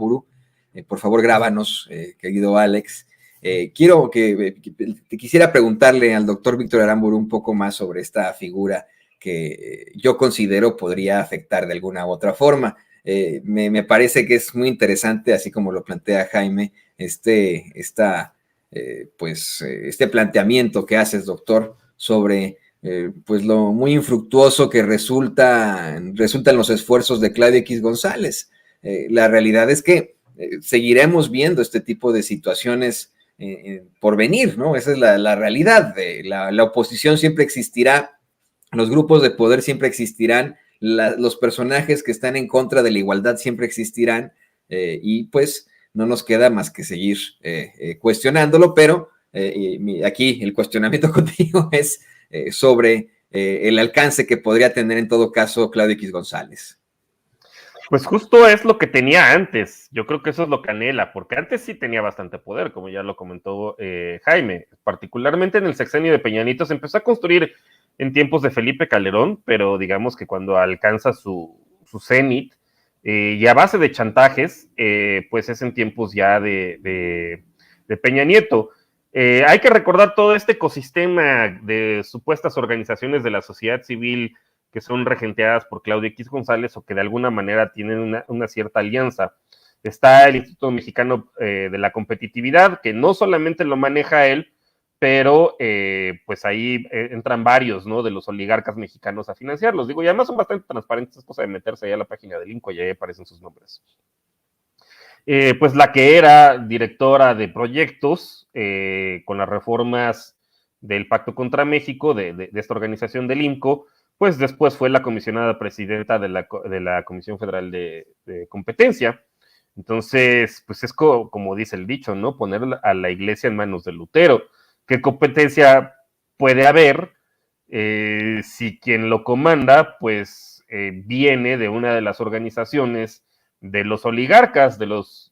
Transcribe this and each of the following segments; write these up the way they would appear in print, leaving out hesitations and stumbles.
Aramburu. Por favor, grábanos, querido Alex. Te quisiera preguntarle al doctor Víctor Aramburu un poco más sobre esta figura que yo considero podría afectar de alguna u otra forma. Me parece que es muy interesante, así como lo plantea Jaime, este planteamiento que haces, doctor, sobre pues lo muy infructuoso que resultan los esfuerzos de Claudio X González. La realidad es que seguiremos viendo este tipo de situaciones por venir, ¿no? Esa es la realidad. La oposición siempre existirá, los grupos de poder siempre existirán, los personajes que están en contra de la igualdad siempre existirán, y pues no nos queda más que seguir cuestionándolo, pero aquí el cuestionamiento contigo es sobre el alcance que podría tener en todo caso Claudio X González. Pues justo es lo que tenía antes. Yo creo que eso es lo que anhela, porque antes sí tenía bastante poder, como ya lo comentó Jaime. Particularmente en el sexenio de Peña Nieto se empezó a construir en tiempos de Felipe Calderón, pero digamos que cuando alcanza su cenit, y a base de chantajes, pues es en tiempos ya de Peña Nieto. Hay que recordar todo este ecosistema de supuestas organizaciones de la sociedad civil que son regenteadas por Claudio X González o que de alguna manera tienen una cierta alianza. Está el Instituto Mexicano de la Competitividad, que no solamente lo maneja él, pero pues ahí entran varios, ¿no?, de los oligarcas mexicanos a financiarlos. Digo, y además son bastante transparentes, es cosa de meterse ahí a la página del INCO y ahí aparecen sus nombres. Pues la que era directora de proyectos con las reformas del Pacto contra México, de esta organización del INCO, pues después fue la comisionada presidenta de la Comisión Federal de Competencia. Entonces, pues es como dice el dicho, ¿no? Poner a la iglesia en manos de Lutero. ¿Qué competencia puede haber si quien lo comanda, pues viene de una de las organizaciones de los oligarcas, de los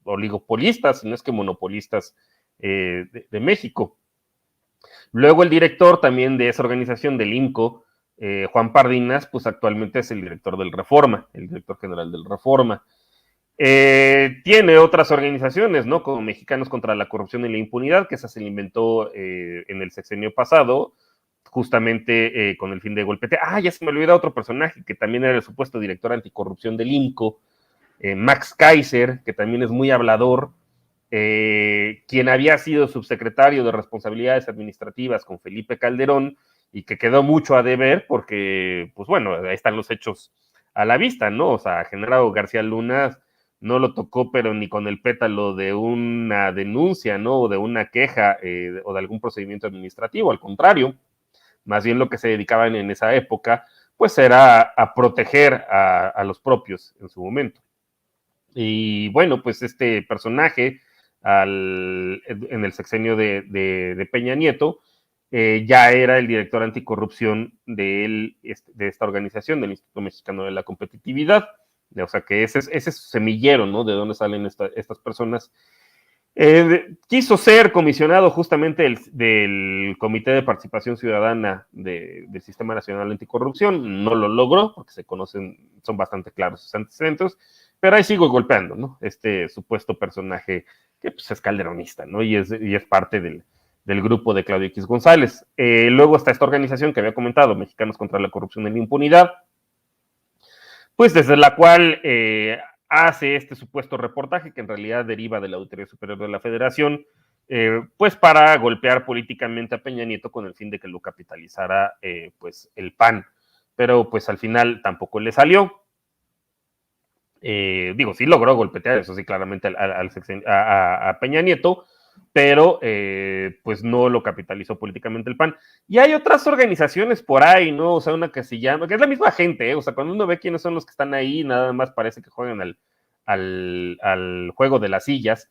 oligopolistas, si no es que monopolistas de México? Luego el director también de esa organización, del INCO, Juan Pardinas, pues actualmente es el director del Reforma, el director general del Reforma. Tiene otras organizaciones, ¿no?, como Mexicanos contra la Corrupción y la Impunidad, que esa se le inventó en el sexenio pasado, justamente con el fin de golpetear. Ya se me olvidó otro personaje que también era el supuesto director anticorrupción del INCO, Max Kaiser, que también es muy hablador, quien había sido subsecretario de Responsabilidades Administrativas con Felipe Calderón y que quedó mucho a deber porque, pues bueno, ahí están los hechos a la vista, ¿no? O sea, Genaro García Luna no lo tocó, pero ni con el pétalo de una denuncia, ¿no?, o de una queja o de algún procedimiento administrativo. Al contrario, más bien lo que se dedicaban en esa época, pues era a proteger a los propios en su momento. Y bueno, pues este personaje en el sexenio de Peña Nieto ya era el director anticorrupción de esta organización, del Instituto Mexicano de la Competitividad. O sea que ese es semillero, ¿no?, de dónde salen estas personas. Quiso ser comisionado justamente del Comité de Participación Ciudadana del Sistema Nacional Anticorrupción. No lo logró porque son bastante claros sus antecedentes, pero ahí sigo golpeando, ¿no?, este supuesto personaje que pues, es calderonista, ¿no?, y es parte del grupo de Claudio X González. Luego está esta organización que había comentado, Mexicanos contra la Corrupción y la Impunidad, pues desde la cual hace este supuesto reportaje que en realidad deriva de la Auditoría Superior de la Federación, pues para golpear políticamente a Peña Nieto con el fin de que lo capitalizara pues el PAN, pero pues al final tampoco le salió. Sí logró golpetear, eso sí, claramente a Peña Nieto, pero pues no lo capitalizó políticamente el PAN. Y hay otras organizaciones por ahí, ¿no? O sea, una que se llama, que es la misma gente, ¿eh? O sea, cuando uno ve quiénes son los que están ahí, nada más parece que juegan al juego de las sillas.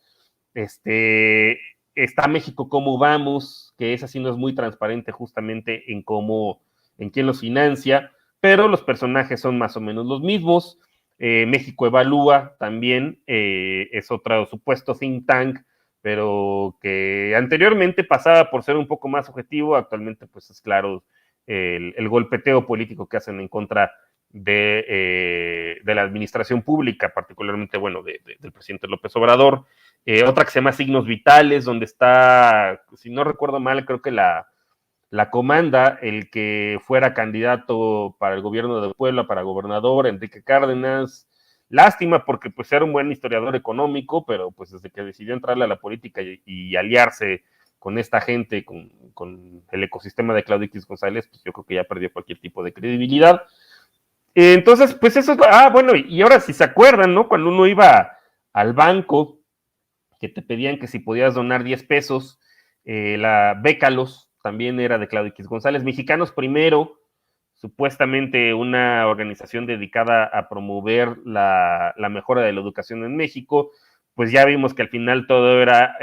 Está México Cómo Vamos, que esa sí no es muy transparente justamente en quién los financia, pero los personajes son más o menos los mismos. México Evalúa también es otro supuesto think tank, pero que anteriormente pasaba por ser un poco más objetivo, actualmente pues es claro el golpeteo político que hacen en contra de la administración pública, particularmente, bueno, del presidente López Obrador. Otra que se llama Signos Vitales, donde está, si no recuerdo mal, creo que la comanda el que fuera candidato para el gobierno de Puebla, para gobernador, Enrique Cárdenas. Lástima porque pues era un buen historiador económico, pero pues desde que decidió entrarle a la política y aliarse con esta gente, con el ecosistema de Claudio X González, pues yo creo que ya perdió cualquier tipo de credibilidad. Entonces, pues eso es... bueno, y ahora si se acuerdan, ¿no? Cuando uno iba al banco, que te pedían que si podías donar 10 pesos, la Bécalos también era de Claudio X González. Mexicanos Primero, supuestamente una organización dedicada a promover la mejora de la educación en México, pues ya vimos que al final todo era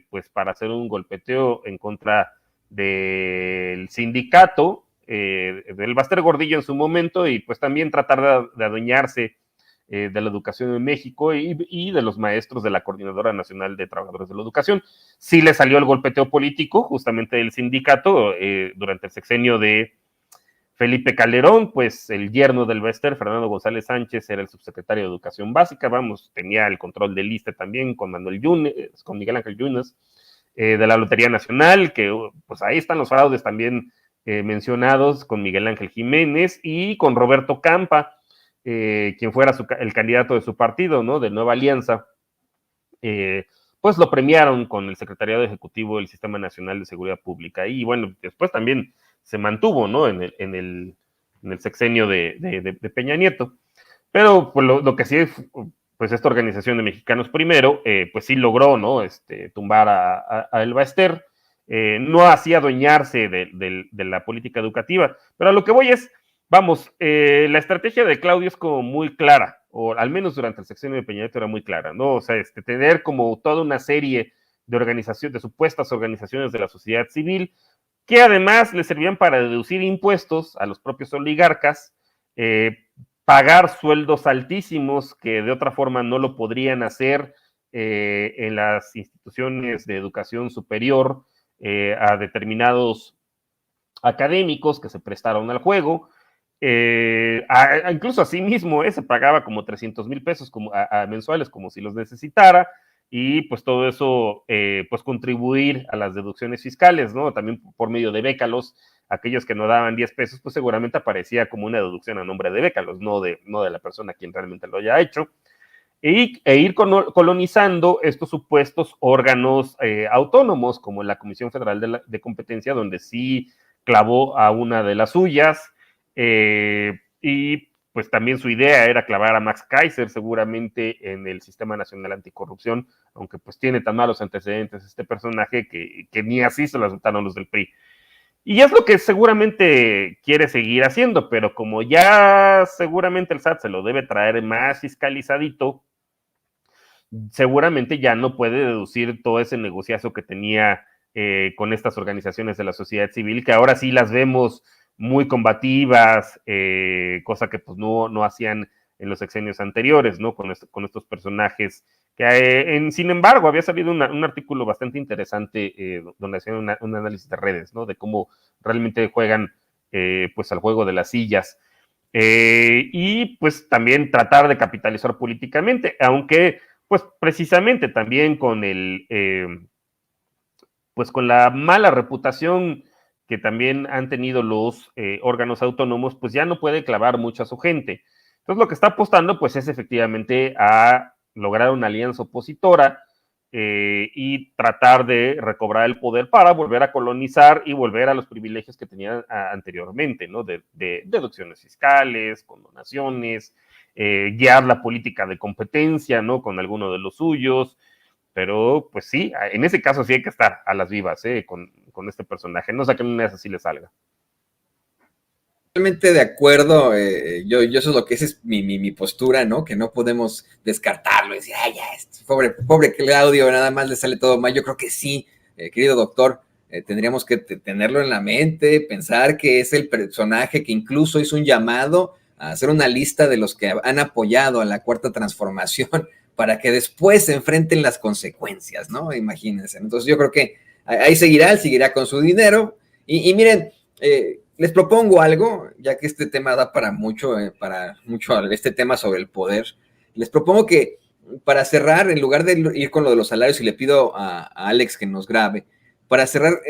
pues para hacer un golpeteo en contra del sindicato, del Baster Gordillo en su momento, y pues también tratar de adueñarse de la educación en México y de los maestros de la Coordinadora Nacional de Trabajadores de la Educación. Sí le salió el golpeteo político justamente del sindicato durante el sexenio de Felipe Calderón, pues el yerno del Baster, Fernando González Sánchez, era el subsecretario de Educación Básica, tenía el control del ISSSTE también con Miguel Ángel Yunes, de la Lotería Nacional, que pues ahí están los fraudes también mencionados con Miguel Ángel Jiménez y con Roberto Campa, quien fuera el candidato de su partido, ¿no? De Nueva Alianza, pues lo premiaron con el Secretariado Ejecutivo del Sistema Nacional de Seguridad Pública. Y bueno, después también se mantuvo, ¿no? En el sexenio de Peña Nieto. Pero pues, lo que sí es, pues esta organización de Mexicanos Primero, pues sí logró, ¿no? Tumbar a El Baster. No hacía adueñarse de la política educativa. Pero a lo que voy es, vamos, la estrategia de Claudio es como muy clara, o al menos durante el sexenio de Peña Nieto era muy clara, ¿no? O sea, tener como toda una serie de organizaciones, de supuestas organizaciones de la sociedad civil, que además le servían para deducir impuestos a los propios oligarcas, pagar sueldos altísimos que de otra forma no lo podrían hacer en las instituciones de educación superior a determinados académicos que se prestaron al juego. Incluso a sí mismo se pagaba como 300,000 pesos mensuales como si los necesitara, y pues todo eso pues contribuir a las deducciones fiscales, ¿no? También por medio de Bécalos, aquellos que no daban 10 pesos, pues seguramente aparecía como una deducción a nombre de Bécalos, no de la persona quien realmente lo haya hecho. E ir colonizando estos supuestos órganos autónomos, como la Comisión Federal de Competencia, donde sí clavó a una de las suyas, y pues también su idea era clavar a Max Kaiser seguramente en el Sistema Nacional Anticorrupción, aunque pues tiene tan malos antecedentes este personaje que ni así se lo aceptaron los del PRI. Y es lo que seguramente quiere seguir haciendo, pero como ya seguramente el SAT se lo debe traer más fiscalizadito, seguramente ya no puede deducir todo ese negociazo que tenía con estas organizaciones de la sociedad civil, que ahora sí las vemos muy combativas, cosa que pues no hacían en los sexenios anteriores, ¿no? Con estos personajes que, sin embargo, había salido un artículo bastante interesante donde hacían un análisis de redes, ¿no? De cómo realmente juegan pues al juego de las sillas. Y pues también tratar de capitalizar políticamente, aunque pues precisamente también con pues con la mala reputación que también han tenido los órganos autónomos, pues ya no puede clavar mucho a su gente. Entonces lo que está apostando pues es efectivamente a lograr una alianza opositora y tratar de recobrar el poder para volver a colonizar y volver a los privilegios que tenían anteriormente, ¿no? De deducciones fiscales, condonaciones, guiar la política de competencia, ¿no? Con alguno de los suyos. Pero, pues sí, en ese caso sí hay que estar a las vivas con este personaje. No sé a qué manera así le salga. Totalmente de acuerdo. Yo eso es lo que es mi postura, ¿no? Que no podemos descartarlo y decir, ay, ya, pobre Claudio, nada más le sale todo mal. Yo creo que sí, querido doctor, tendríamos que tenerlo en la mente, pensar que es el personaje que incluso hizo un llamado a hacer una lista de los que han apoyado a la Cuarta Transformación para que después se enfrenten las consecuencias, ¿no? Imagínense. Entonces yo creo que ahí seguirá con su dinero. Y miren, les propongo algo, ya que este tema da para mucho este tema sobre el poder. Les propongo que para cerrar, en lugar de ir con lo de los salarios, y le pido a Alex que nos grabe, para cerrar